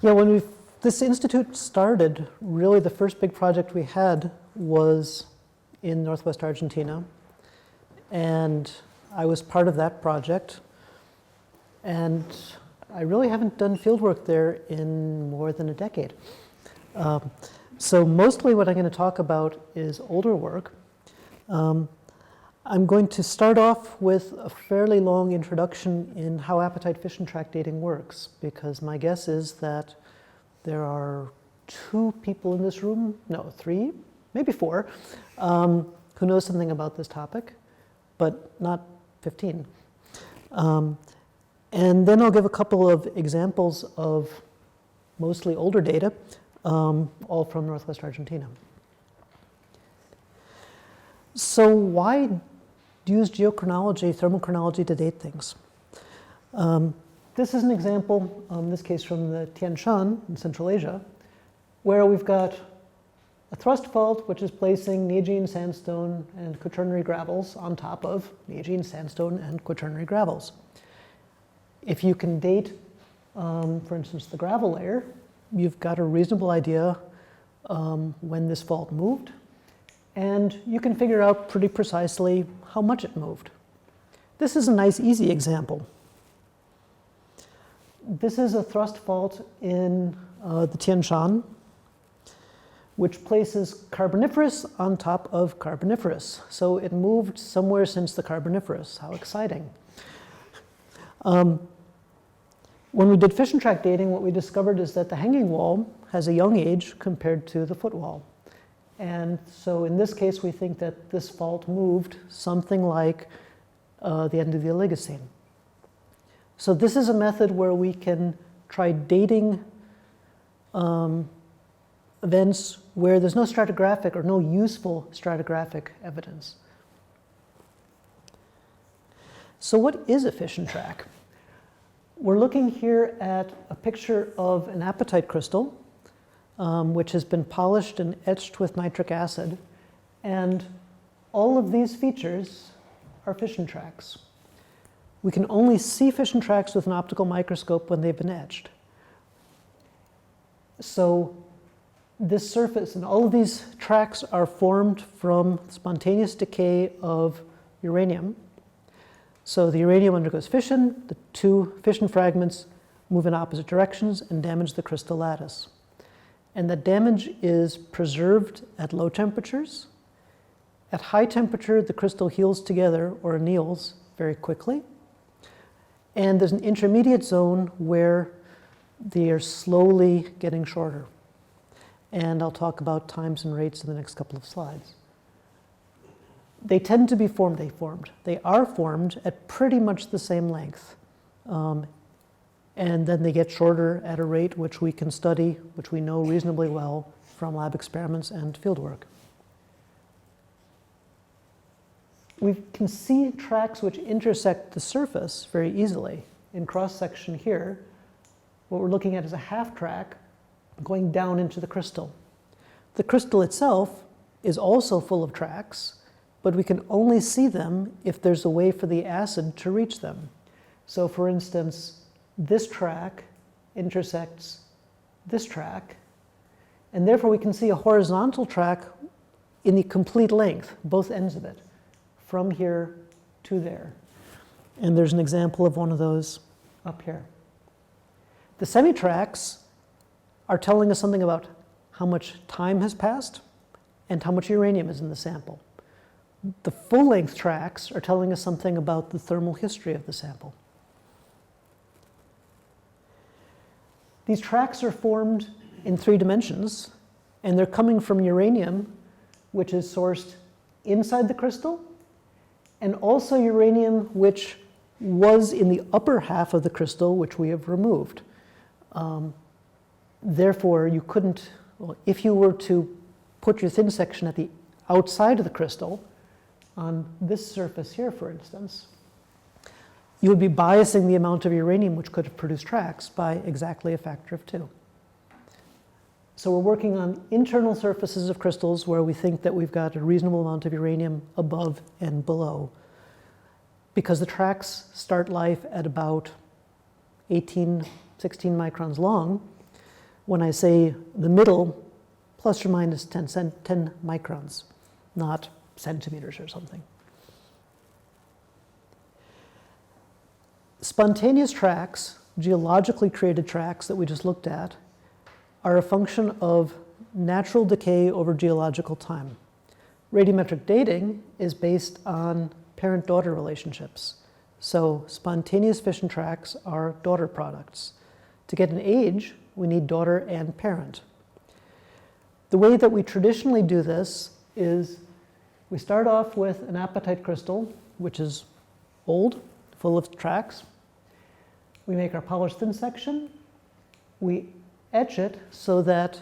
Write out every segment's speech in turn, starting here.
Yeah, when this institute started, really the first big project we had was in Northwest Argentina. And I was part of that project. And I really haven't done fieldwork there in more than a decade. So mostly what I'm going to talk about is older work. I'm going to start off with a fairly long introduction in how appetite fission track dating works, because my guess is that there are 2 people in this room, no, 3, maybe 4, who know something about this topic, but not 15. And then I'll give a couple of examples of mostly older data, all from Northwest Argentina. So why use geochronology, thermal chronology to date things? This is an example, in this case from the Tian Shan in Central Asia, where we've got a thrust fault which is placing Neogene sandstone and quaternary gravels on top of Neogene sandstone and quaternary gravels. If you can date, for instance, the gravel layer, you've got a reasonable idea when this fault moved, and you can figure out pretty precisely how much it moved. This is a nice, easy example. This is a thrust fault in the Tian Shan, which places Carboniferous on top of Carboniferous. So it moved somewhere since the Carboniferous. How exciting. When we did fission track dating, what we discovered is that the hanging wall has a young age compared to the footwall. And so in this case, we think that this fault moved something like the end of the Oligocene. So this is a method where we can try dating events where there's no stratigraphic or no useful stratigraphic evidence. So what is a fission track? We're looking here at a picture of an apatite crystal, which has been polished and etched with nitric acid. And all of these features are fission tracks. We can only see fission tracks with an optical microscope when they've been etched. So this surface and all of these tracks are formed from spontaneous decay of uranium. So the uranium undergoes fission, the 2 fission fragments move in opposite directions and damage the crystal lattice. And the damage is preserved at low temperatures. At high temperature, the crystal heals together or anneals very quickly. And there's an intermediate zone where they are slowly getting shorter. And I'll talk about times and rates in the next couple of slides. They tend to be formed, they are formed at pretty much the same length. And then they get shorter at a rate which we can study, which we know reasonably well from lab experiments and fieldwork. We can see tracks which intersect the surface very easily. In cross-section here, what we're looking at is a half track going down into the crystal. The crystal itself is also full of tracks, but we can only see them if there's a way for the acid to reach them. So for instance, this track intersects this track, and therefore we can see a horizontal track in the complete length, both ends of it, from here to there. And there's an example of one of those up here. The semi-tracks are telling us something about how much time has passed and how much uranium is in the sample. The full-length tracks are telling us something about the thermal history of the sample. These tracks are formed in 3 dimensions, and they're coming from uranium, which is sourced inside the crystal, and also uranium which was in the upper half of the crystal, which we have removed. Therefore, you couldn't, well, if you were to put your thin section at the outside of the crystal, on this surface here, for instance, you would be biasing the amount of uranium which could have produced tracks by exactly a factor of 2. So we're working on internal surfaces of crystals where we think that we've got a reasonable amount of uranium above and below, because the tracks start life at about 16 microns long, when I say the middle, plus or minus 10 microns, not centimeters or something. Spontaneous tracks, geologically created tracks that we just looked at, are a function of natural decay over geological time. Radiometric dating is based on parent-daughter relationships. So spontaneous fission tracks are daughter products. To get an age, we need daughter and parent. The way that we traditionally do this is we start off with an apatite crystal, which is old, full of tracks. We make our polished thin section. We etch it so that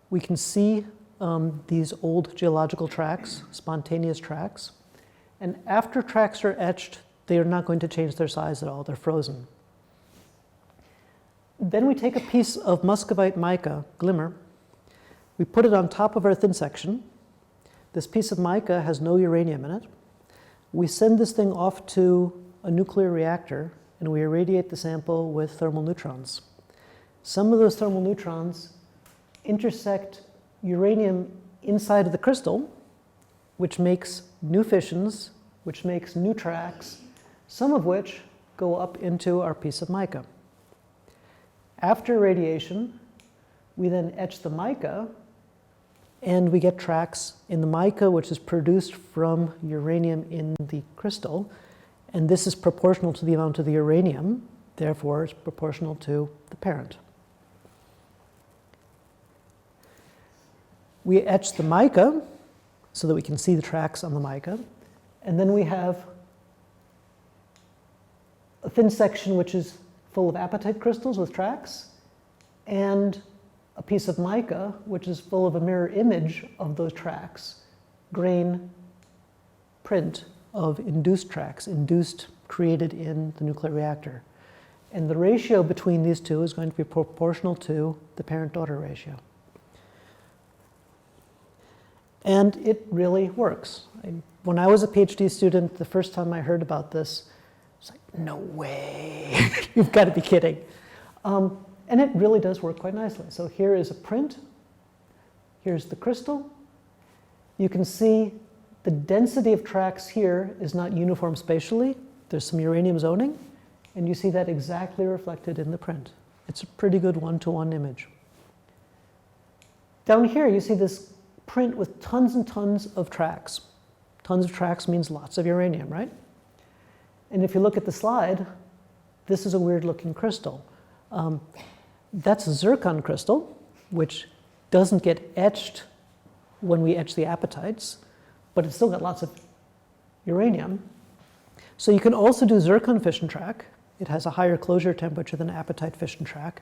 we can see these old geological tracks, spontaneous tracks. And after tracks are etched, they are not going to change their size at all. They're frozen. Then we take a piece of muscovite mica, glimmer. We put it on top of our thin section. This piece of mica has no uranium in it. We send this thing off to a nuclear reactor, and we irradiate the sample with thermal neutrons. Some of those thermal neutrons intersect uranium inside of the crystal, which makes new fissions, which makes new tracks, some of which go up into our piece of mica. After irradiation, we then etch the mica, and we get tracks in the mica, which is produced from uranium in the crystal, and this is proportional to the amount of the uranium, therefore it's proportional to the parent. We etch the mica so that we can see the tracks on the mica, and then we have a thin section which is full of apatite crystals with tracks, and a piece of mica which is full of a mirror image of those tracks, grain print of induced tracks, created in the nuclear reactor. And the ratio between these two is going to be proportional to the parent-daughter ratio. And it really works. When I was a PhD student, the first time I heard about this, I was like, no way, you've got to be kidding. And it really does work quite nicely. So here is a print. Here's the crystal. You can see the density of tracks here is not uniform spatially. There's some uranium zoning, and you see that exactly reflected in the print. It's a pretty good one-to-one image. Down here, you see this print with tons and tons of tracks. Tons of tracks means lots of uranium, right? And if you look at the slide, this is a weird-looking crystal. That's a zircon crystal, which doesn't get etched when we etch the apatites, but it's still got lots of uranium. So you can also do zircon fission track. It has a higher closure temperature than apatite fission track,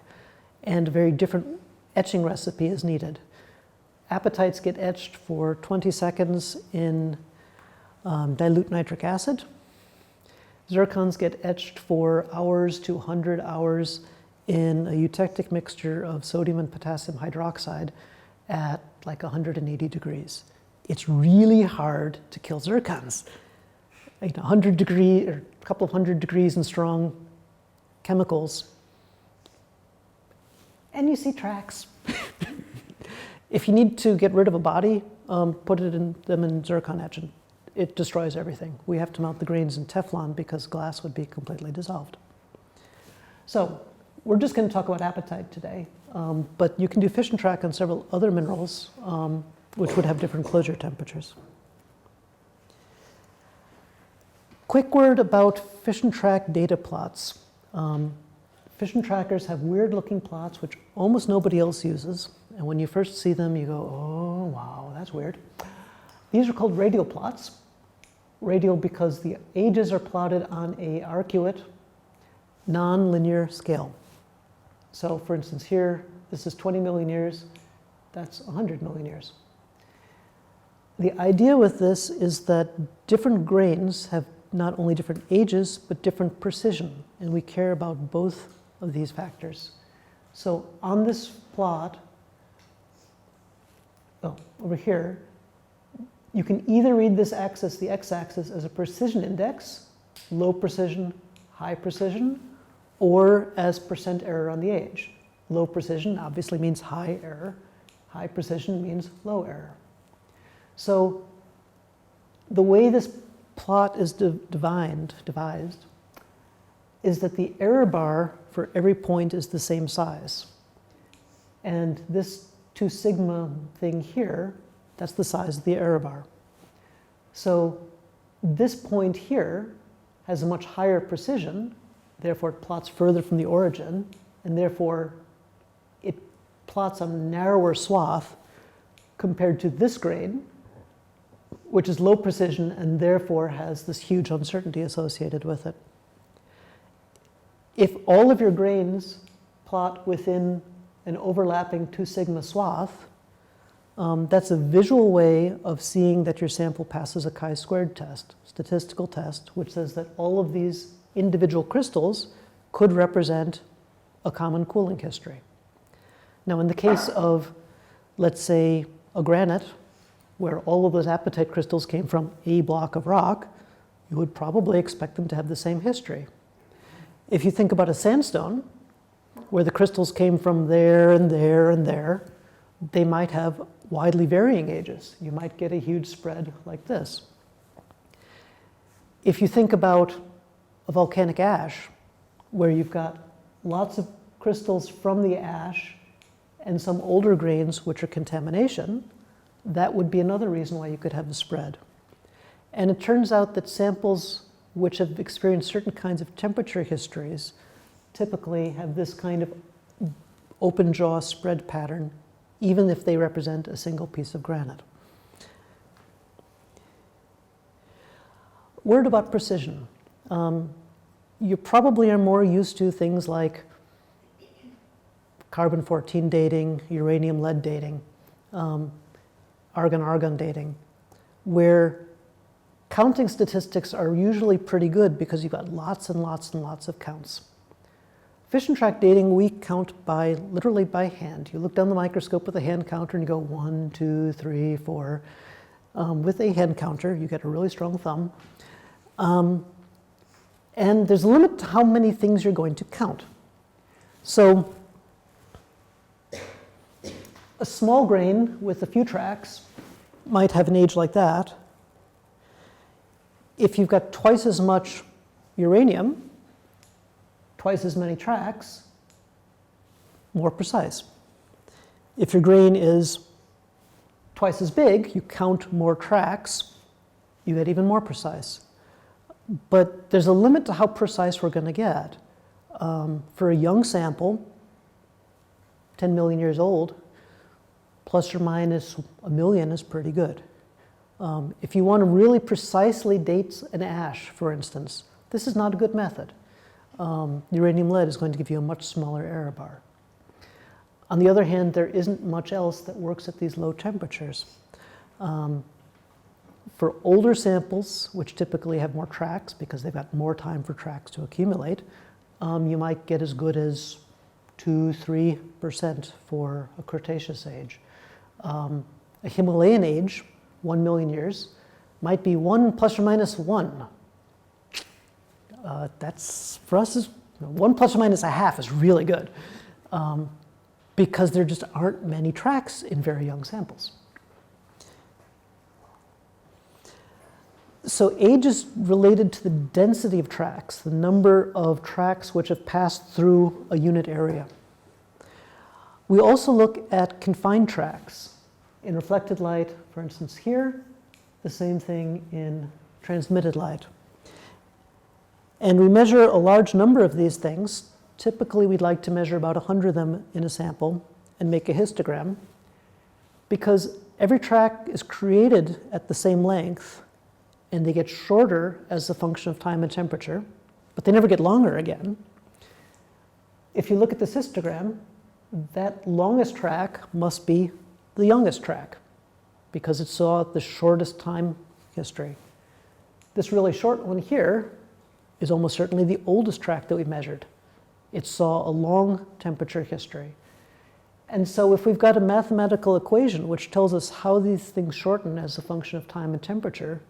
and a very different etching recipe is needed. Apatites get etched for 20 seconds in dilute nitric acid. Zircons get etched for hours to 100 hours in a eutectic mixture of sodium and potassium hydroxide at like 180 degrees. It's really hard to kill zircons. 100 degrees or a couple of 100 degrees in strong chemicals, and you see tracks. If you need to get rid of a body, put them in zircon etch, and it destroys everything. We have to mount the grains in Teflon because glass would be completely dissolved. So we're just going to talk about apatite today, but you can do fission track on several other minerals, which would have different closure temperatures. Quick word about fission track data plots. Fission trackers have weird-looking plots which almost nobody else uses, and when you first see them, you go, oh, wow, that's weird. These are called radial plots. Radial because the ages are plotted on a arcuate, non-linear scale. So for instance here, this is 20 million years, that's 100 million years. The idea with this is that different grains have not only different ages, but different precision, and we care about both of these factors. So on this plot, over here, you can either read this axis, the x-axis, as a precision index, low precision, high precision, or as percent error on the age. Low precision obviously means high error. High precision means low error. So the way this plot is devised is that the error bar for every point is the same size. And this 2 sigma thing here, that's the size of the error bar. So this point here has a much higher precision, therefore it plots further from the origin, and therefore it plots a narrower swath compared to this grain, which is low precision and therefore has this huge uncertainty associated with it. If all of your grains plot within an overlapping 2 sigma swath, that's a visual way of seeing that your sample passes a chi-squared test, statistical test, which says that all of these individual crystals could represent a common cooling history. Now, in the case of, let's say, a granite, where all of those apatite crystals came from a block of rock, you would probably expect them to have the same history. If you think about a sandstone, where the crystals came from there and there and there, they might have widely varying ages. You might get a huge spread like this. If you think about a volcanic ash, where you've got lots of crystals from the ash and some older grains which are contamination, that would be another reason why you could have the spread. And it turns out that samples which have experienced certain kinds of temperature histories typically have this kind of open jaw spread pattern, even if they represent a single piece of granite. Word about precision. You probably are more used to things like carbon-14 dating, uranium-lead dating, argon-argon dating, where counting statistics are usually pretty good because you've got lots and lots and lots of counts. Fission track dating, we count literally by hand. You look down the microscope with a hand counter and you go 1, 2, 3, 4. With a hand counter, you get a really strong thumb. And there's a limit to how many things you're going to count. So a small grain with a few tracks might have an age like that. If you've got twice as much uranium, twice as many tracks, more precise. If your grain is twice as big, you count more tracks, you get even more precise. But there's a limit to how precise we're going to get. For a young sample, 10 million years old, plus or minus a million is pretty good. If you want to really precisely date an ash, for instance, this is not a good method. Uranium lead is going to give you a much smaller error bar. On the other hand, there isn't much else that works at these low temperatures. For older samples, which typically have more tracks because they've got more time for tracks to accumulate, you might get as good as 2–3% for a Cretaceous age. A Himalayan age, 1 million years, might be 1 plus or minus 1. That's, for us, is 1 plus or minus a half is really good because there just aren't many tracks in very young samples. So age is related to the density of tracks, the number of tracks which have passed through a unit area. We also look at confined tracks. In reflected light, for instance here, the same thing in transmitted light. And we measure a large number of these things. Typically, we'd like to measure about 100 of them in a sample and make a histogram, because every track is created at the same length, and they get shorter as a function of time and temperature, but they never get longer again. If you look at this histogram, that longest track must be the youngest track, because it saw the shortest time history. This really short one here is almost certainly the oldest track that we measured. It saw a long temperature history. And so if we've got a mathematical equation which tells us how these things shorten as a function of time and temperature,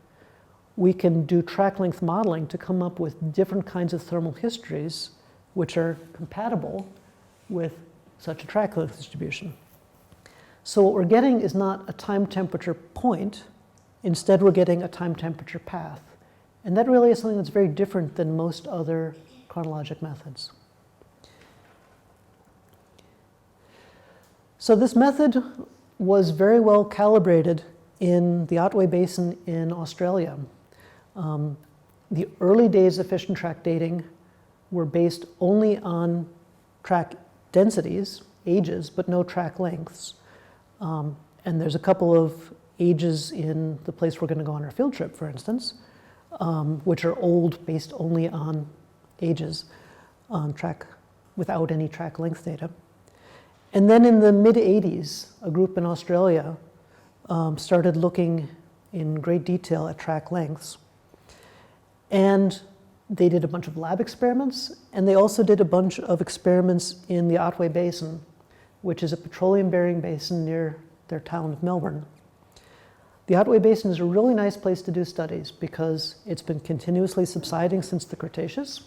we can do track length modeling to come up with different kinds of thermal histories which are compatible with such a track length distribution. So what we're getting is not a time temperature point, instead we're getting a time temperature path. And that really is something that's very different than most other chronologic methods. So this method was very well calibrated in the Otway Basin in Australia. The early days of fission track dating were based only on track densities, ages, but no track lengths. And there's a couple of ages in the place we're going to go on our field trip, for instance, which are old, based only on ages on track, without any track length data. And then in the mid-'80s, a group in Australia started looking in great detail at track lengths. And they did a bunch of lab experiments, and they also did a bunch of experiments in the Otway Basin, which is a petroleum-bearing basin near their town of Melbourne. The Otway Basin is a really nice place to do studies because it's been continuously subsiding since the Cretaceous.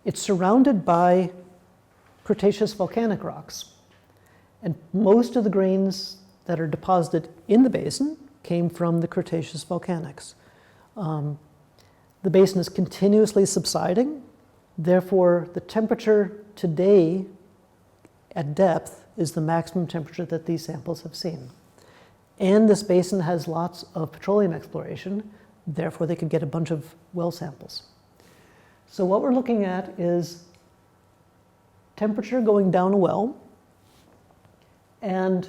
It's surrounded by Cretaceous volcanic rocks. And most of the grains that are deposited in the basin came from the Cretaceous volcanics. The basin is continuously subsiding. Therefore, the temperature today at depth is the maximum temperature that these samples have seen. And this basin has lots of petroleum exploration. Therefore, they could get a bunch of well samples. So what we're looking at is temperature going down a well. And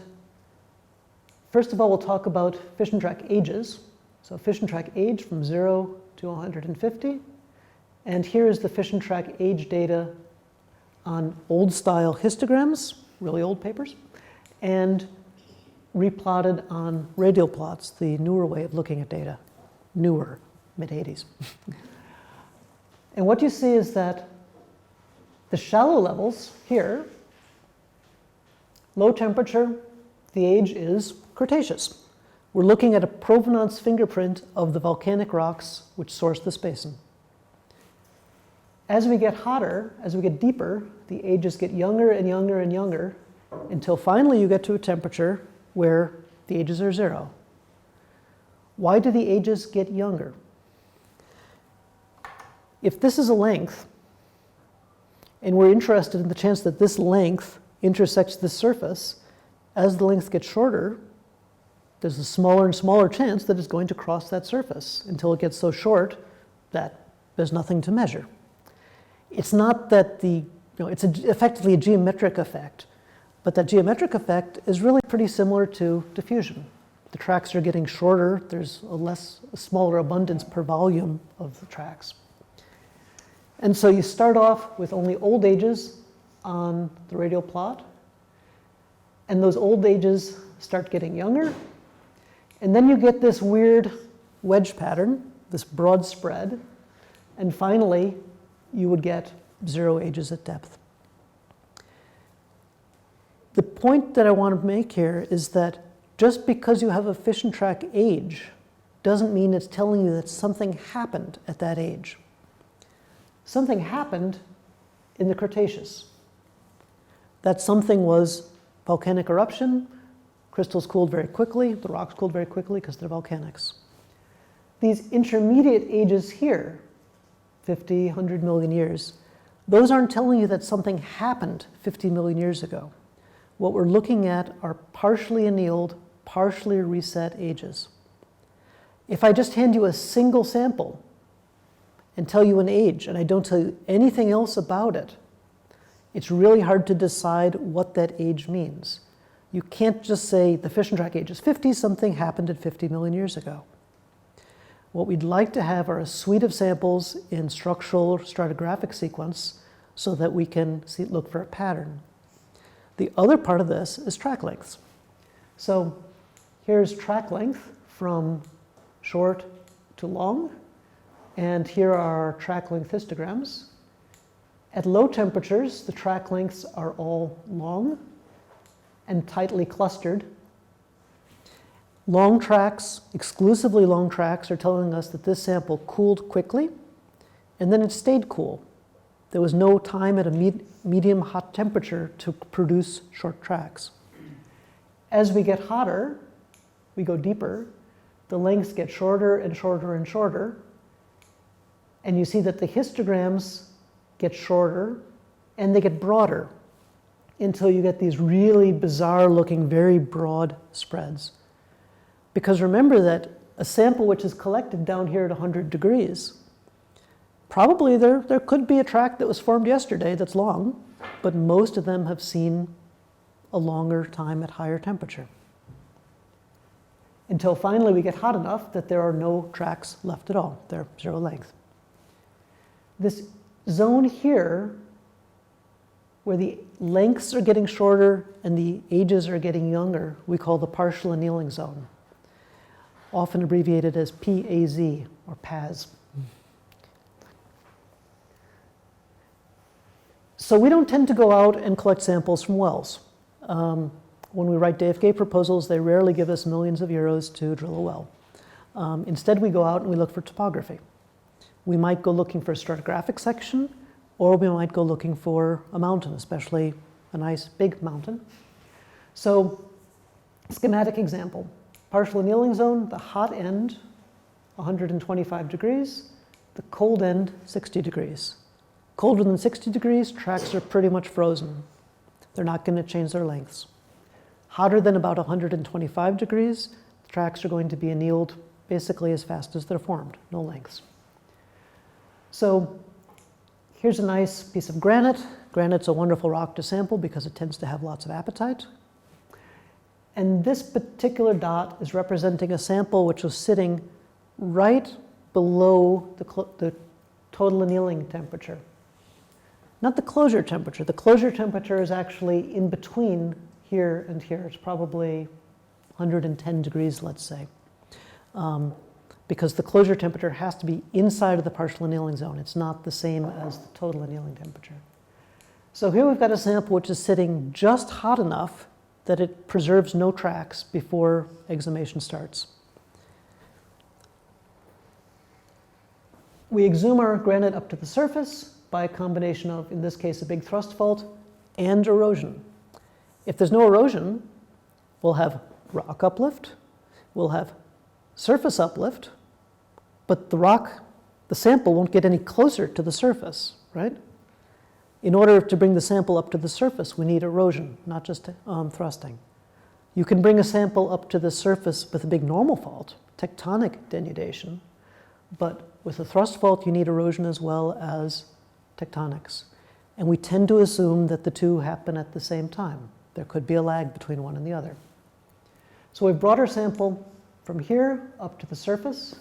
first of all, we'll talk about fission track ages. So fission track age from 0 to 150. And here is the fission track age data on old style histograms, really old papers, and replotted on radial plots, the newer way of looking at data, newer, mid-'80s. And what you see is that the shallow levels here, low temperature, the age is Cretaceous. We're looking at a provenance fingerprint of the volcanic rocks which source this basin. As we get hotter, as we get deeper, the ages get younger and younger and younger until finally you get to a temperature where the ages are 0. Why do the ages get younger? If this is a length, and we're interested in the chance that this length intersects the surface, as the length gets shorter, there's a smaller and smaller chance that it's going to cross that surface until it gets so short that there's nothing to measure. It's not that it's effectively a geometric effect, but that geometric effect is really pretty similar to diffusion. The tracks are getting shorter, there's a smaller abundance per volume of the tracks. And so you start off with only old ages on the radial plot, and those old ages start getting younger, and then you get this weird wedge pattern, this broad spread, and finally you would get 0 ages at depth. The point that I want to make here is that just because you have a fission track age doesn't mean it's telling you that something happened at that age. Something happened in the Cretaceous. That something was volcanic eruption, crystals cooled very quickly, the rocks cooled very quickly because they're volcanics. These intermediate ages here, 50, 100 million years, those aren't telling you that something happened 50 million years ago. What we're looking at are partially annealed, partially reset ages. If I just hand you a single sample and tell you an age, and I don't tell you anything else about it, it's really hard to decide what that age means. You can't just say the fission track age is 50, something happened at 50 million years ago. What we'd like to have are a suite of samples in structural or stratigraphic sequence so that we can look for a pattern. The other part of this is track lengths. So here's track length from short to long, and here are track length histograms. At low temperatures, the track lengths are all long and tightly clustered. Long tracks, exclusively long tracks, are telling us that this sample cooled quickly, and then it stayed cool. There was no time at a medium hot temperature to produce short tracks. As we get hotter, we go deeper, the lengths get shorter and shorter and shorter, and you see that the histograms get shorter and they get broader until you get these really bizarre looking, very broad spreads. Because remember that a sample which is collected down here at 100 degrees, probably there could be a track that was formed yesterday that's long, but most of them have seen a longer time at higher temperature. Until finally we get hot enough that there are no tracks left at all. They're zero length. This zone here, where the lengths are getting shorter and the ages are getting younger, we call the partial annealing zone, often abbreviated as PAZ or PAZ. So we don't tend to go out and collect samples from wells. When we write DFK proposals, they rarely give us millions of euros to drill a well. Instead, we go out and we look for topography. We might go looking for a stratigraphic section, or we might go looking for a mountain, especially a nice big mountain. So, schematic example. Partial annealing zone, the hot end, 125 degrees, the cold end, 60 degrees. Colder than 60 degrees, tracks are pretty much frozen. They're not going to change their lengths. Hotter than about 125 degrees, the tracks are going to be annealed basically as fast as they're formed, no lengths. So here's a nice piece of granite. Granite's a wonderful rock to sample because it tends to have lots of apatite. And this particular dot is representing a sample which was sitting right below the total annealing temperature. Not the closure temperature. The closure temperature is actually in between here and here. It's probably 110 degrees, let's say, because the closure temperature has to be inside of the partial annealing zone. It's not the same as the total annealing temperature. So here we've got a sample which is sitting just hot enough that it preserves no tracks before exhumation starts. We exhume our granite up to the surface by a combination of, in this case, a big thrust fault and erosion. If there's no erosion, we'll have rock uplift, we'll have surface uplift, but the sample won't get any closer to the surface, right? In order to bring the sample up to the surface, we need erosion, not just thrusting. You can bring a sample up to the surface with a big normal fault, tectonic denudation, but with a thrust fault, you need erosion as well as tectonics. And we tend to assume that the two happen at the same time. There could be a lag between one and the other. So we've brought our sample from here up to the surface.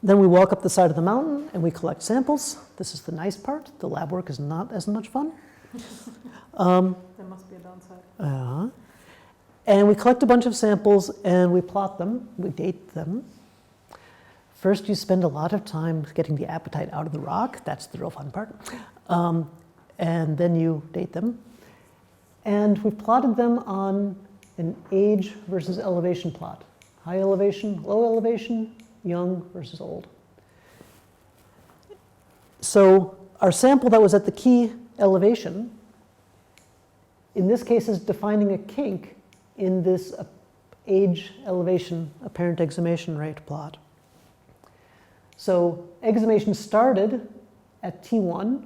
Then we walk up the side of the mountain and we collect samples. This is the nice part. The lab work is not as much fun. There must be a downside. And we collect a bunch of samples and we plot them, we date them. First, you spend a lot of time getting the apatite out of the rock. That's the real fun part. And then you date them. And we've plotted them on an age versus elevation plot. High elevation, low elevation, young versus old. So our sample that was at the key elevation, in this case, is defining a kink in this age elevation apparent exhumation rate plot. So exhumation started at T1.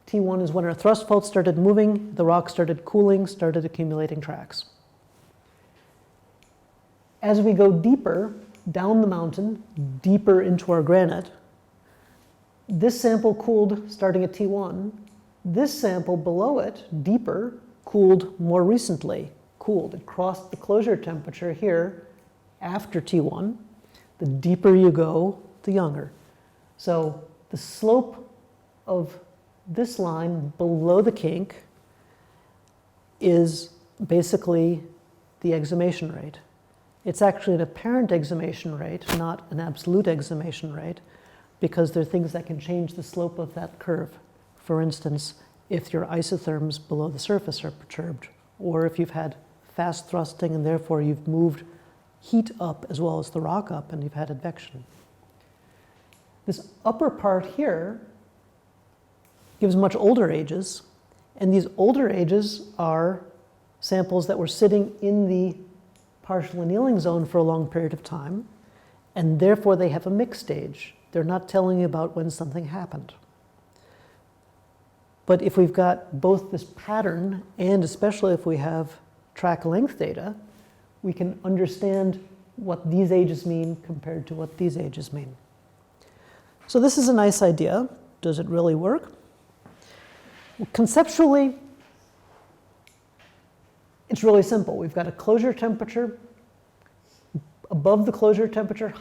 T1 is when our thrust fault started moving, the rock started cooling, started accumulating tracks. As we go deeper down the mountain, deeper into our granite, this sample cooled starting at T1. This sample below it, deeper, cooled more recently. It crossed the closure temperature here after T1. The deeper you go, the younger. So the slope of this line below the kink is basically the exhumation rate. It's actually an apparent exhumation rate, not an absolute exhumation rate, because there are things that can change the slope of that curve. For instance, if your isotherms below the surface are perturbed, or if you've had fast thrusting and therefore you've moved heat up as well as the rock up and you've had advection. This upper part here gives much older ages, and these older ages are samples that were sitting in the partial annealing zone for a long period of time, and therefore they have a mixed age. They're not telling you about when something happened. But if we've got both this pattern, and especially if we have track length data, we can understand what these ages mean compared to what these ages mean. So this is a nice idea. Does it really work? Well, conceptually, it's really simple. We've got a closure temperature. Above the closure temperature,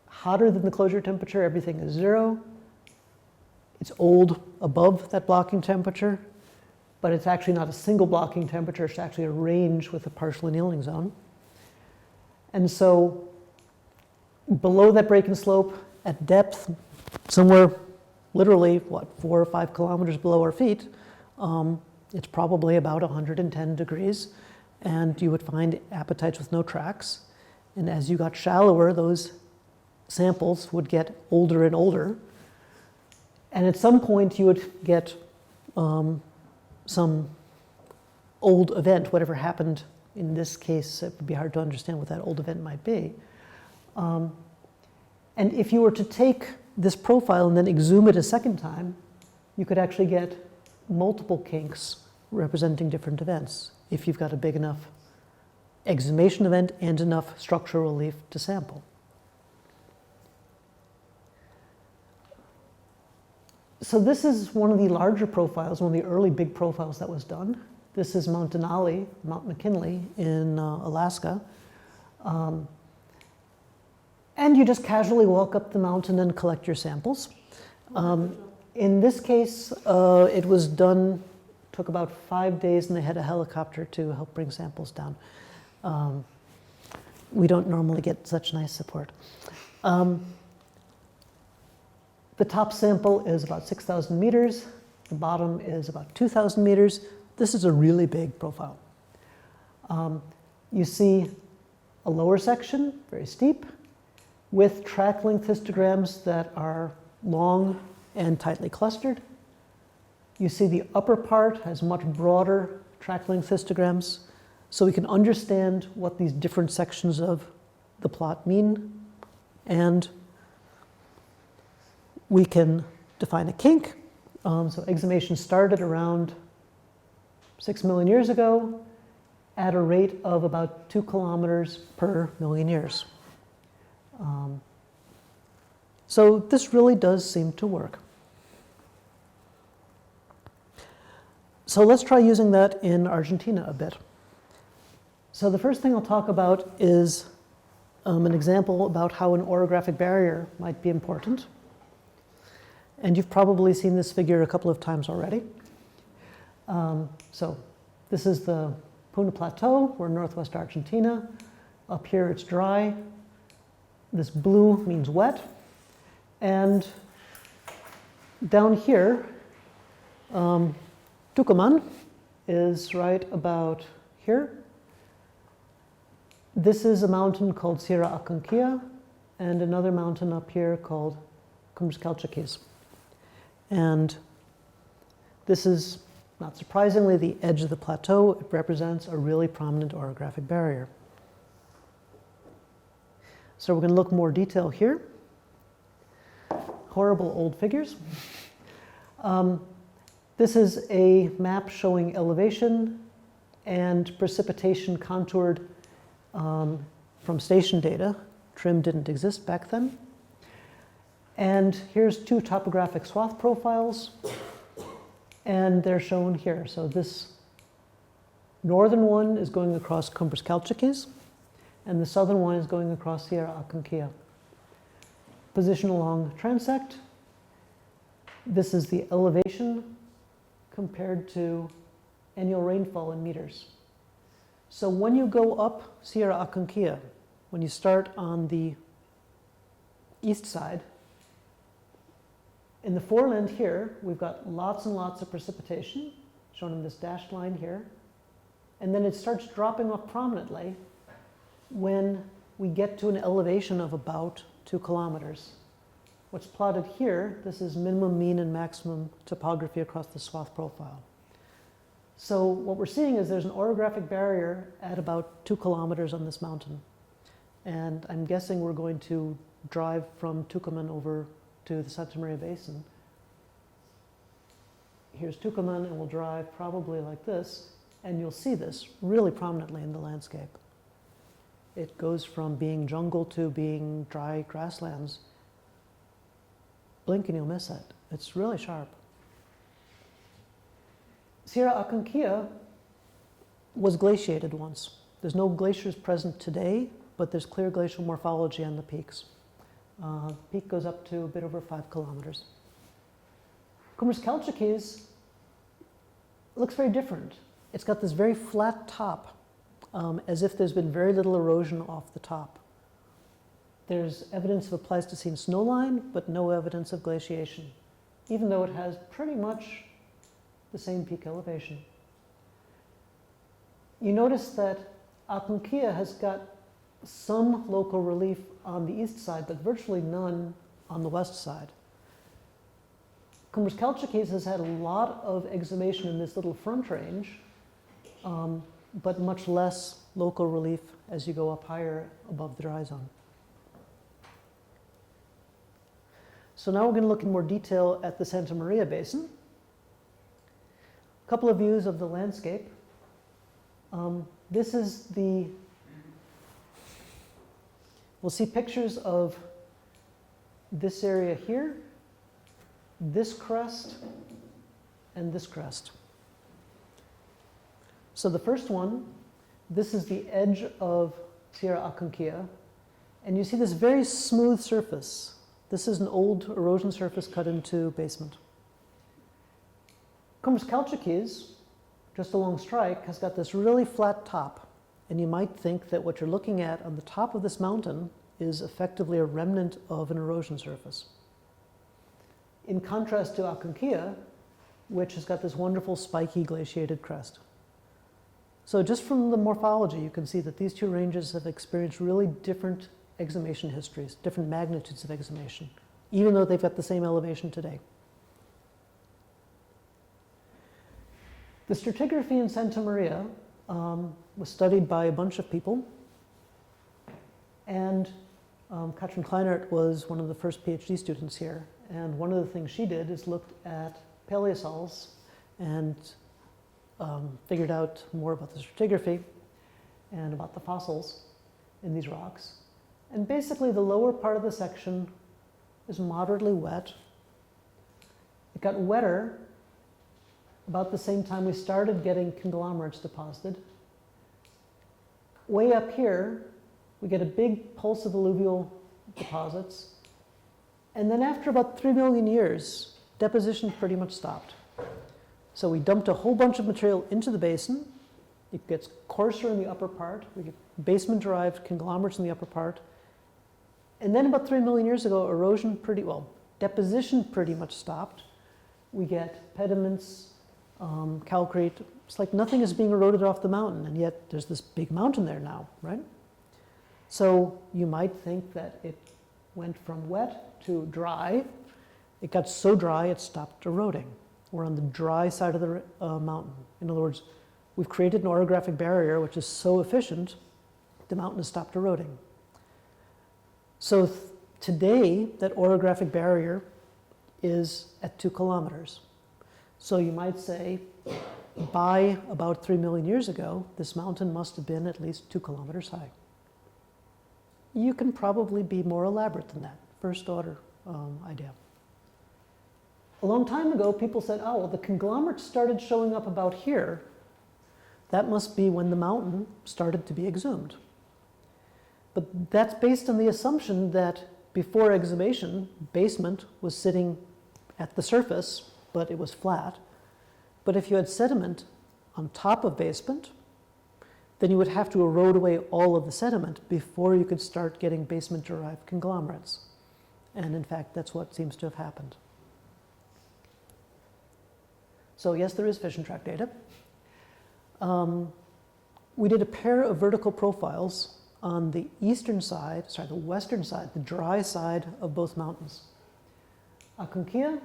hotter than the closure temperature, everything is 0. It's old above that blocking temperature, but it's actually not a single blocking temperature. It's actually a range with a partial annealing zone. And so below that break-in slope, at depth, somewhere literally, 4 or 5 kilometers below our feet, it's probably about 110 degrees, and you would find apatites with no tracks. And as you got shallower, those samples would get older and older. And at some point, you would get some old event, whatever happened. In this case, it would be hard to understand what that old event might be. And if you were to take this profile and then exhume it a second time, you could actually get multiple kinks representing different events if you've got a big enough exhumation event and enough structural relief to sample. So this is one of the larger profiles, one of the early big profiles that was done. This is Mount Denali, Mount McKinley in Alaska. And you just casually walk up the mountain and collect your samples. In this case, it was done, took about 5 days, and they had a helicopter to help bring samples down. We don't normally get such nice support. The top sample is about 6,000 meters. The bottom is about 2,000 meters. This is a really big profile. You see a lower section, very steep, with track length histograms that are long and tightly clustered. You see the upper part has much broader track length histograms, so we can understand what these different sections of the plot mean, and we can define a kink. So exhumation started around 6 million years ago at a rate of about 2 kilometers per million years. So this really does seem to work. So let's try using that in Argentina a bit. So the first thing I'll talk about is an example about how an orographic barrier might be important. And you've probably seen this figure a couple of times already. So this is the Puna Plateau. We're in northwest Argentina. Up here it's dry. This blue means wet. And down here, Tucumán is right about here. This is a mountain called Sierra Acanquilla, and another mountain up here called Cumbres Calchaquíes. And this is, not surprisingly, the edge of the plateau. It represents a really prominent orographic barrier. So we're going to look more detail here. Horrible old figures. This is a map showing elevation and precipitation contoured from station data. TRIM didn't exist back then. And here's 2 topographic swath profiles, and they're shown here. So this northern one is going across Cumbres Calchaquíes, and the southern one is going across Sierra Acanquilla. Position along transect. This is the elevation compared to annual rainfall in meters. So when you go up Sierra Acanquilla, when you start on the east side, in the foreland here, we've got lots and lots of precipitation, shown in this dashed line here. And then it starts dropping off prominently when we get to an elevation of about 2 kilometers. What's plotted here, this is minimum, mean, and maximum topography across the swath profile. So what we're seeing is there's an orographic barrier at about 2 kilometers on this mountain. And I'm guessing we're going to drive from Tucumán over to the Santa Maria Basin. Here's Tucumán, and we'll drive probably like this, and you'll see this really prominently in the landscape. It goes from being jungle to being dry grasslands. Blink and you'll miss it. It's really sharp. Sierra Acanquilla was glaciated once. There's no glaciers present today, but there's clear glacial morphology on the peaks. The peak goes up to a bit over 5 kilometers. Cumbres Calchaquíes looks very different. It's got this very flat top, as if there's been very little erosion off the top. There's evidence of a Pleistocene snowline, but no evidence of glaciation, even though it has pretty much the same peak elevation. You notice that Acanquilla has got some local relief on the east side, but virtually none on the west side. Cumbres Calchaquíes has had a lot of exhumation in this little front range, but much less local relief as you go up higher above the dry zone. So now we're going to look in more detail at the Santa Maria Basin. A couple of views of the landscape. This is the, we'll see pictures of this area here, this crest, and this crest. So the first one, this is the edge of Sierra Acanquilla, and you see this very smooth surface. This is an old erosion surface cut into basement. Cumbres Calchaquíes, just along strike, has got this really flat top, and you might think that what you're looking at on the top of this mountain is effectively a remnant of an erosion surface. In contrast to Acanquilla, which has got this wonderful spiky glaciated crest. So just from the morphology, you can see that these two ranges have experienced really different exhumation histories, different magnitudes of exhumation, even though they've got the same elevation today. The stratigraphy in Santa Maria was studied by a bunch of people, and Katrin Kleinert was one of the first PhD students here, and one of the things she did is looked at paleosols and figured out more about the stratigraphy and about the fossils in these rocks. And basically the lower part of the section is moderately wet. It got wetter about the same time we started getting conglomerates deposited. Way up here, we get a big pulse of alluvial deposits. And then after about 3 million years, deposition pretty much stopped. So we dumped a whole bunch of material into the basin. It gets coarser in the upper part. We get basement-derived conglomerates in the upper part. And then about 3 million years ago, deposition pretty much stopped. We get pediments, calcrete. It's like nothing is being eroded off the mountain, and yet there's this big mountain there now, right? So you might think that it went from wet to dry. It got so dry it stopped eroding. We're on the dry side of the mountain. In other words, we've created an orographic barrier which is so efficient, the mountain has stopped eroding. So today, that orographic barrier is at 2 kilometers. So you might say, by about 3 million years ago, this mountain must have been at least 2 kilometers high. You can probably be more elaborate than that, first order idea. A long time ago, people said, oh, well, the conglomerates started showing up about here. That must be when the mountain started to be exhumed. But that's based on the assumption that before exhumation, basement was sitting at the surface, but it was flat. But if you had sediment on top of basement, then you would have to erode away all of the sediment before you could start getting basement-derived conglomerates. And in fact, that's what seems to have happened. So yes, there is fission track data. We did a pair of vertical profiles on the eastern side, the western side, the dry side of both mountains. Akonkia,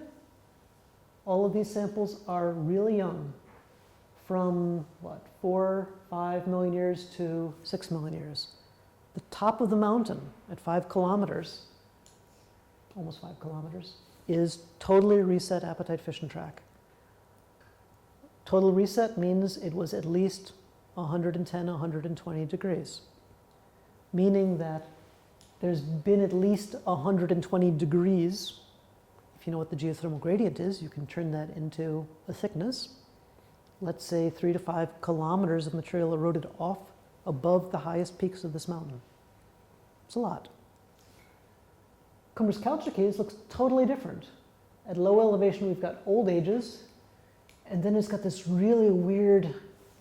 all of these samples are really young, from what, 4, 5 million years to 6 million years. The top of the mountain at 5 kilometers, almost 5 kilometers, is totally reset apatite fission track. Total reset means it was at least 110, 120 degrees, meaning that there's been at least 120 degrees. If you know what the geothermal gradient is, you can turn that into a thickness. Let's say 3 to 5 kilometers of material eroded off above the highest peaks of this mountain. It's a lot. Cumbres calciques looks totally different. At low elevation, we've got old ages, and then it's got this really weird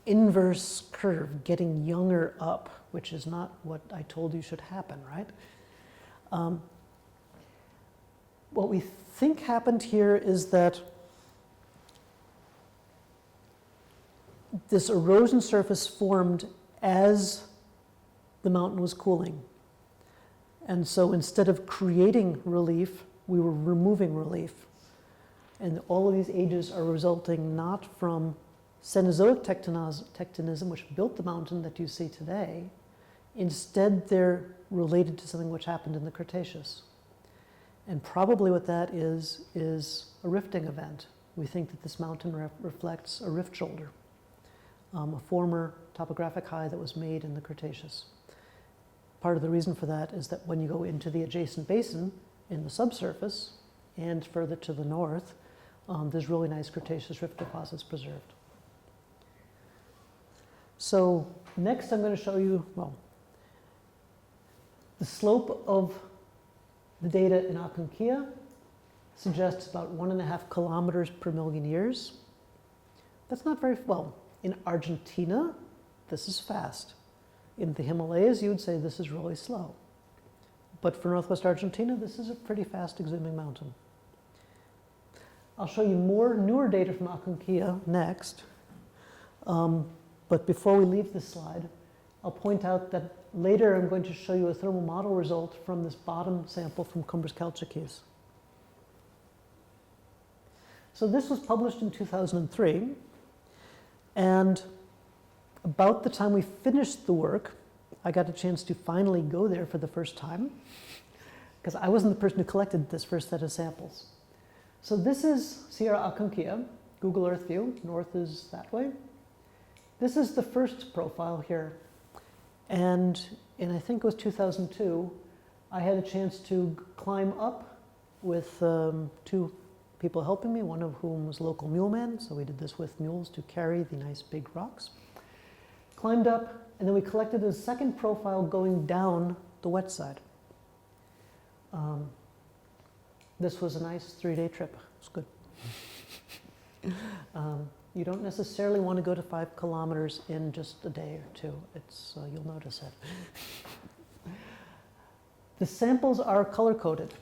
inverse curve getting younger up, which is not what I told you should happen, right? What we think happened here is that this erosion surface formed as the mountain was cooling. And so instead of creating relief, we were removing relief. And all of these ages are resulting not from Cenozoic tectonism, which built the mountain that you see today. Instead, they're related to something which happened in the Cretaceous. And probably what that is a rifting event. We think that this mountain reflects a rift shoulder, a former topographic high that was made in the Cretaceous. Part of the reason for that is that when you go into the adjacent basin in the subsurface and further to the north, there's really nice Cretaceous rift deposits preserved. So next I'm going to show you, well, the slope of the data in Akonkia suggests about 1.5 kilometers per million years. That's not very, well, in Argentina, this is fast. In the Himalayas, you would say this is really slow. But for Northwest Argentina, this is a pretty fast exhuming mountain. I'll show you more newer data from Akonkia next. But before we leave this slide, I'll point out that later I'm going to show you a thermal model result from this bottom sample from Cumbres calciques. So this was published in 2003, and about the time we finished the work, I got a chance to finally go there for the first time, because I wasn't the person who collected this first set of samples. So this is Sierra Akonkia, Google Earth view. North is that way. This is the first profile here. And in, I think it was 2002, I had a chance to climb up with 2 people helping me, one of whom was a local mule man, so we did this with mules to carry the nice big rocks. Climbed up, and then we collected a second profile going down the wet side. This was a nice 3-day trip. It was good. You don't necessarily want to go to 5 kilometers in just a day or 2. It's, you'll notice it. The samples are color-coded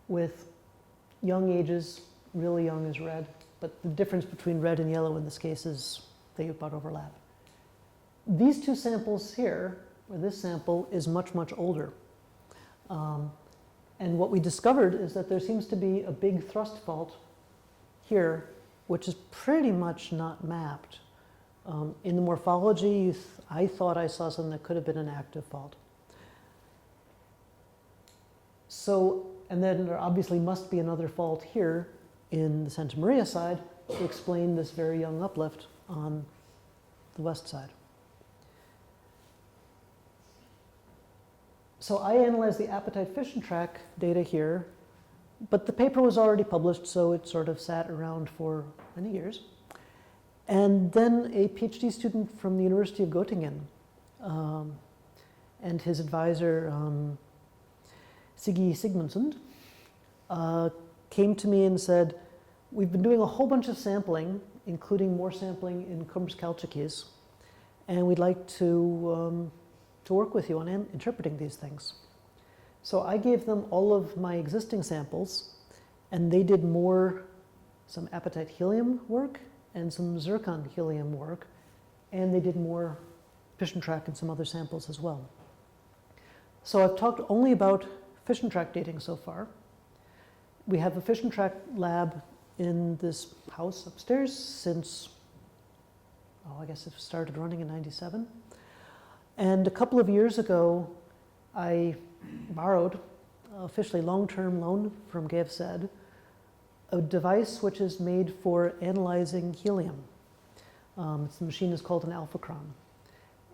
with young ages. Really young is red, but the difference between red and yellow in this case is they about overlap. These 2 samples here, or this sample, is much, much older. And what we discovered is that there seems to be a big thrust fault here, which is pretty much not mapped. In the morphology, I thought I saw something that could have been an active fault. So, and then there obviously must be another fault here in the Santa Maria side to explain this very young uplift on the west side. So I analyzed the apatite fission track data here, but the paper was already published, so it sort of sat around for many years. And then a PhD student from the University of Göttingen and his advisor, Siggy Sigmundsson, came to me and said, we've been doing a whole bunch of sampling, including more sampling in Cumbres calciques, and we'd like to work with you on interpreting these things. So I gave them all of my existing samples, and they did some apatite helium work and some zircon helium work, and they did more fission track and some other samples as well. So I've talked only about fission track dating so far. we have a fission track lab in this house upstairs since, I guess it started running in '97. And a couple of years ago, I borrowed, officially long-term loan from GAFSED, a device which is made for analyzing helium. The machine is called an alphacron.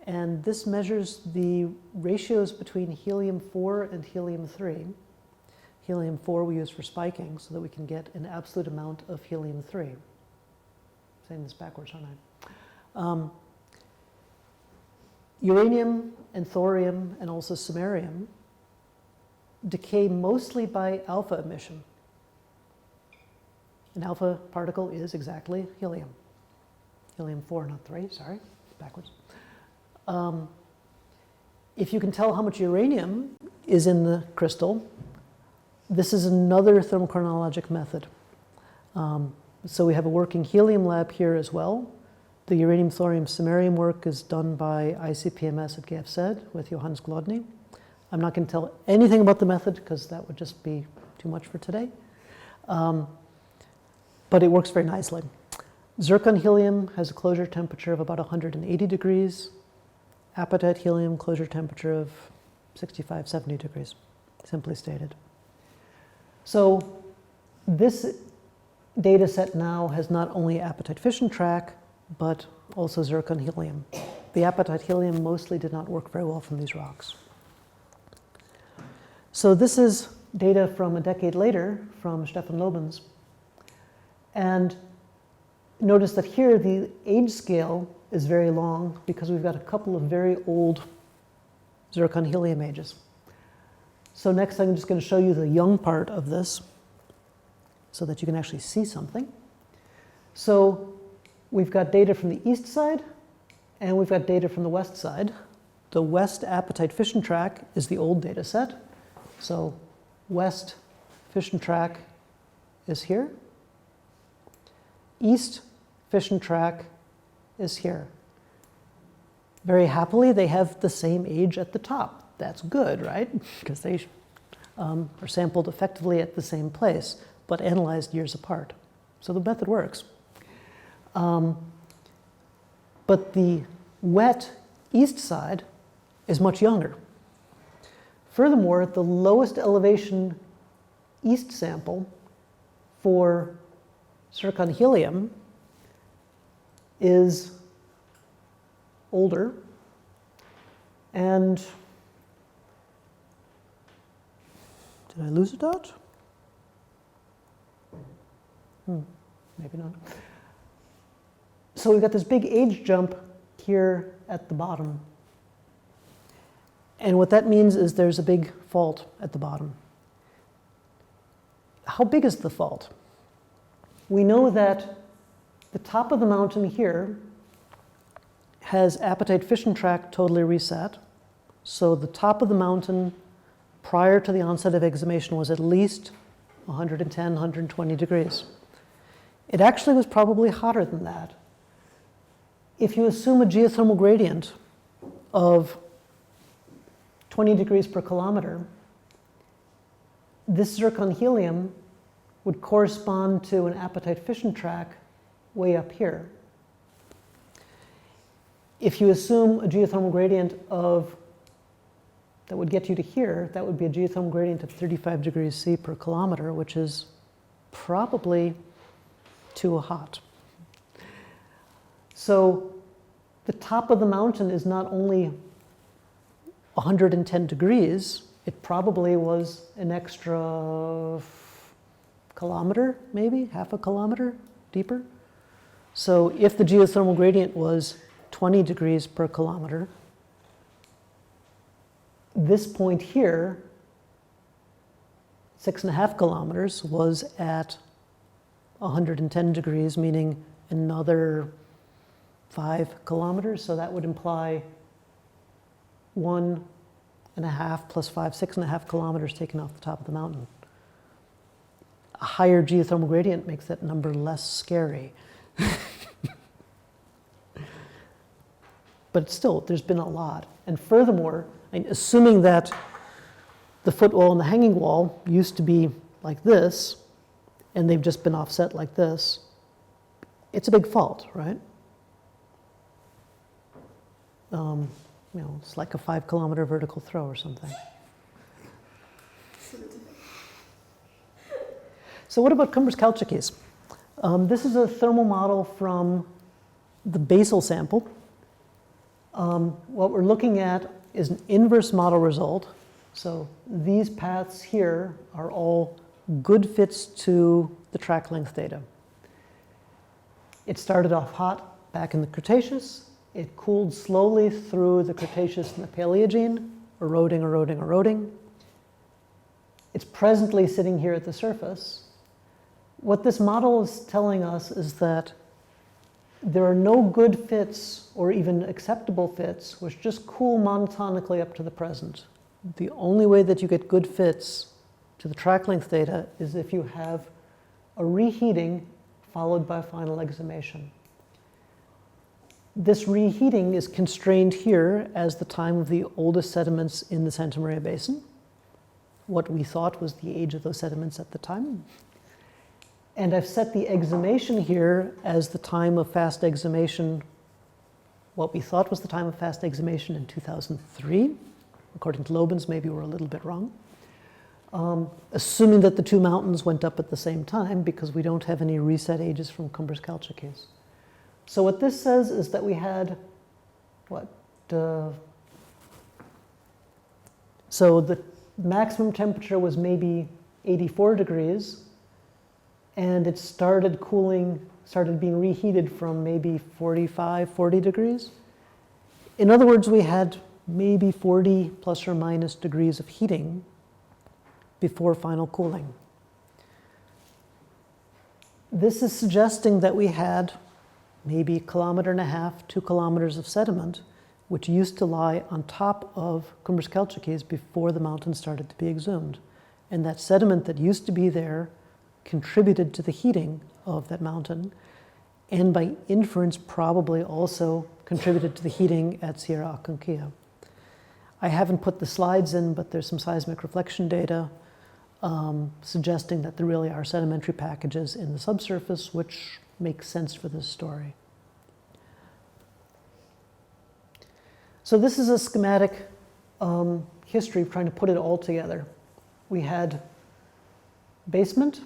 And this measures the ratios between helium-4 and helium-3. Helium-4 we use for spiking so that we can get an absolute amount of helium-3. Saying this backwards, aren't I? Uranium and thorium and also samarium decay mostly by alpha emission. An alpha particle is exactly helium. Helium-4, not 3, sorry, backwards. If you can tell how much uranium is in the crystal, this is another thermochronologic method. So we have a working helium lab here as well. The uranium, thorium, samarium work is done by ICPMS at GAFSED with Johannes Glodny. I'm not going to tell anything about the method because that would just be too much for today. But it works very nicely. Zircon helium has a closure temperature of about 180 degrees. Apatite helium, closure temperature of 65, 70 degrees, simply stated. So this data set now has not only apatite fission track, but also zircon helium. The apatite helium mostly did not work very well from these rocks. So this is data from a decade later from Stefan Lobens. And notice that here the age scale is very long because we've got a couple of very old zircon helium ages. So next I'm just going to show you the young part of this so that you can actually see something. So we've got data from the east side and we've got data from the west side. The west apatite fission track is the old data set. So west fission track is here. East fission track is here. Very happily, they have the same age at the top. That's good, right? Because they are sampled effectively at the same place, but analyzed years apart. So the method works. But the wet east side is much younger. Furthermore, the lowest elevation east sample for zircon helium is older, and did I lose a dot? Maybe not. So we've got this big age jump here at the bottom. And what that means is there's a big fault at the bottom. How big is the fault? We know that the top of the mountain here has apatite fission track totally reset. So the top of the mountain prior to the onset of exhumation was at least 110, 120 degrees. It actually was probably hotter than that. If you assume a geothermal gradient of 20 degrees per kilometer, this zircon helium would correspond to an apatite fission track way up here. If you assume a geothermal gradient that would get you to here, that would be a geothermal gradient of 35 degrees C per kilometer, which is probably too hot. So the top of the mountain is not only 110 degrees, it probably was an extra kilometer, maybe half a kilometer deeper. So if the geothermal gradient was 20 degrees per kilometer, this point here, 6.5 kilometers, was at 110 degrees, meaning another 5 kilometers. So that would imply 1.5 plus 5, 6.5 kilometers taken off the top of the mountain. A higher geothermal gradient makes that number less scary. But still, there's been a lot. And furthermore, assuming that the footwall and the hanging wall used to be like this, and they've just been offset like this, it's a big fault, right? It's like a 5-kilometer vertical throw or something. So what about Cumbres-Kaltschakis? This is a thermal model from the basal sample. What we're looking at is an inverse model result. So these paths here are all good fits to the track length data. It started off hot back in the Cretaceous. It cooled slowly through the Cretaceous and the Paleogene, eroding, eroding, eroding. It's presently sitting here at the surface. What this model is telling us is that there are no good fits or even acceptable fits which just cool monotonically up to the present. The only way that you get good fits to the track length data is if you have a reheating followed by final exhumation. This reheating is constrained here as the time of the oldest sediments in the Santa Maria Basin, what we thought was the age of those sediments at the time. And I've set the exhumation here as the time of fast exhumation, what we thought was the time of fast exhumation in 2003. According to Lobens, maybe we're a little bit wrong. Assuming that the two mountains went up at the same time, because we don't have any reset ages from Cumbres-Kaltschakis. So what this says is that we had, so the maximum temperature was maybe 84 degrees, and it started cooling, started being reheated from maybe 45, 40 degrees. In other words, we had maybe 40 plus or minus degrees of heating before final cooling. This is suggesting that we had maybe 1.5 kilometers, 2 kilometers of sediment, which used to lie on top of Cumbres-Kaltschakis before the mountain started to be exhumed. And that sediment that used to be there contributed to the heating of that mountain, and by inference probably also contributed to the heating at Sierra Aconcagua. I haven't put the slides in, but there's some seismic reflection data suggesting that there really are sedimentary packages in the subsurface, which makes sense for this story. So this is a schematic history of trying to put it all together. We had basement,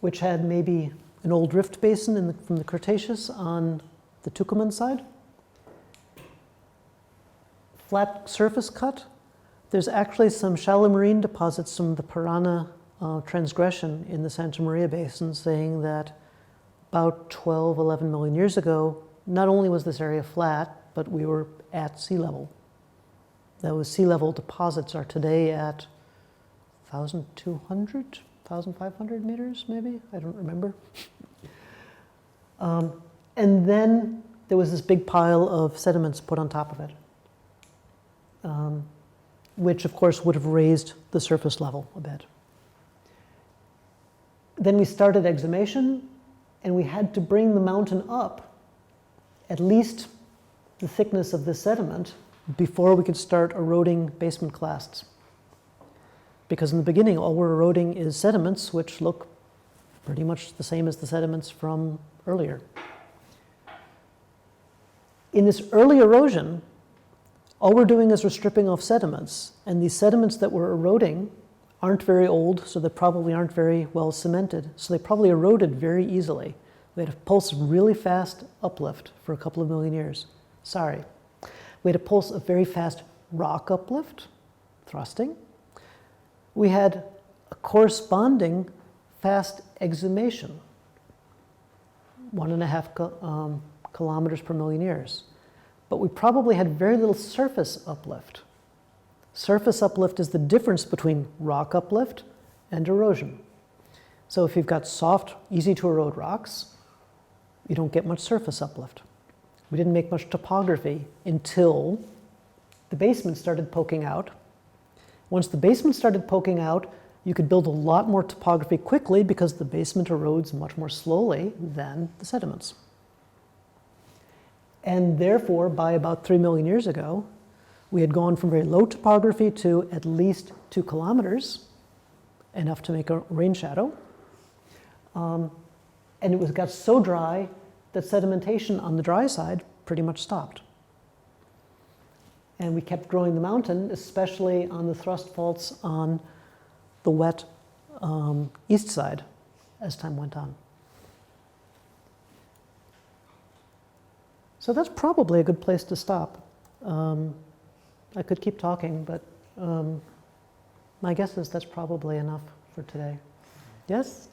which had maybe an old rift basin from the Cretaceous on the Tucumán side. Flat surface cut. There's actually some shallow marine deposits from the Parana transgression in the Santa Maria Basin saying that about 12, 11 million years ago, not only was this area flat, but we were at sea level. Those sea level deposits are today at 1,200, 1,500 meters, maybe? I don't remember. And then there was this big pile of sediments put on top of it, which of course would have raised the surface level a bit. Then we started exhumation, and we had to bring the mountain up at least the thickness of this sediment before we could start eroding basement clasts. Because in the beginning, all we're eroding is sediments which look pretty much the same as the sediments from earlier. In this early erosion, all we're doing is we're stripping off sediments, and these sediments that we're eroding aren't very old, so they probably aren't very well cemented, so they probably eroded very easily. We had a pulse of really fast uplift for a couple of million years. Sorry. We had a pulse of very fast rock uplift, thrusting. We had a corresponding fast exhumation, 1.5 kilometers per million years. But we probably had very little surface uplift. Surface uplift is the difference between rock uplift and erosion. So if you've got soft, easy to erode rocks, you don't get much surface uplift. We didn't make much topography until the basement started poking out. Once the basement started poking out, you could build a lot more topography quickly because the basement erodes much more slowly than the sediments. And therefore, by about 3 million years ago, we had gone from very low topography to at least 2 kilometers, enough to make a rain shadow. And it got so dry that sedimentation on the dry side pretty much stopped. And we kept growing the mountain, especially on the thrust faults on the wet east side as time went on. So that's probably a good place to stop. I could keep talking, but my guess is that's probably enough for today. Yes?